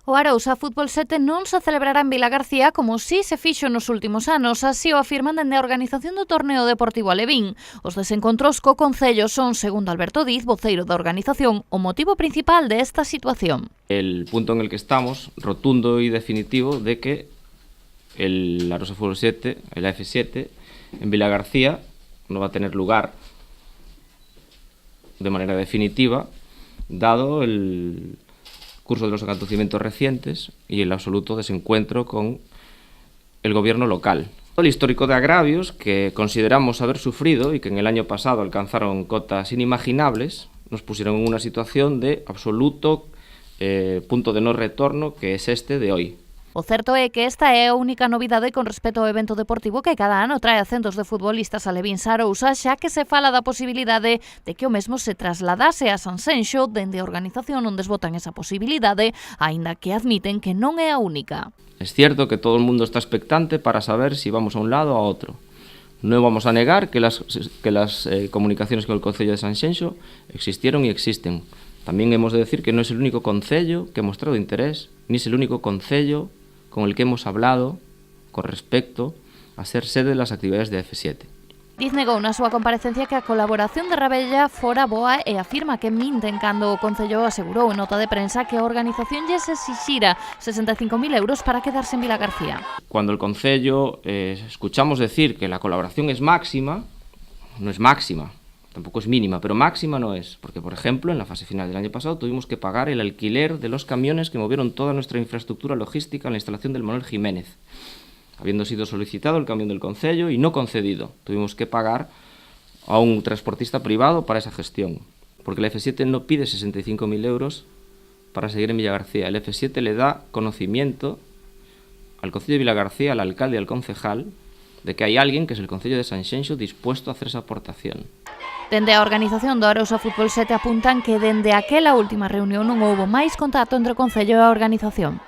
O Arousa Fútbol 7 non se celebrará en Vilagarcía como si se fixo nos últimos anos, así o afirman dende a organización do torneo deportivo alevín. Os desencontros co Concello son, segundo Alberto Diz, voceiro da organización, o motivo principal de esta situación. El punto en el que estamos, rotundo y definitivo, de que el Arousa Fútbol 7, el AF7, en Vilagarcía no va a tener lugar de manera definitiva, dado el curso de los acontecimientos recientes y el absoluto desencuentro con el gobierno local. El histórico de agravios que consideramos haber sufrido y que en el año pasado alcanzaron cotas inimaginables, nos pusieron en una situación de absoluto punto de no retorno, que es este de hoy. O certo é que esta é a única novidade con respecto ao evento deportivo que cada ano trae a centos de futbolistas alevíns a Arousa, xa que se fala da posibilidade de que o mesmo se trasladase a Sanxenxo dende a organización onde desbotan esa posibilidade, aínda que admiten que non é a única. Es cierto que todo el mundo está expectante para saber si vamos a un lado o a otro. No vamos a negar que las comunicaciones con el Concello de Sanxenxo existieron y existen. También hemos de decir que no es el único concello que ha mostrado interés, ni es el único concello con el que hemos hablado con respecto a ser sede de las actividades de F7. Diz negou na súa comparecencia que a colaboración de Rabella fora boa e afirma que minten cando o Concello asegurou en nota de prensa que a organización lles exixira 65.000 euros para quedarse en Vilagarcía. Cuando el Concello escuchamos decir que la colaboración es máxima, no es máxima, tampoco es mínima, pero máxima no es, porque por ejemplo en la fase final del año pasado tuvimos que pagar el alquiler de los camiones que movieron toda nuestra infraestructura logística en la instalación del Manuel Jiménez, habiendo sido solicitado el camión del Concello y no concedido. Tuvimos que pagar a un transportista privado para esa gestión, porque el F7 no pide 65.000 euros para seguir en Vilagarcía. El F7 le da conocimiento al Concello de Vilagarcía, al alcalde y al concejal, de que hay alguien, que es el Concello de Sanxenxo, dispuesto a hacer esa aportación. Dende a organización do Arousa Fútbol 7 apuntan que dende aquela última reunión non houbo máis contacto entre o Concello e a organización.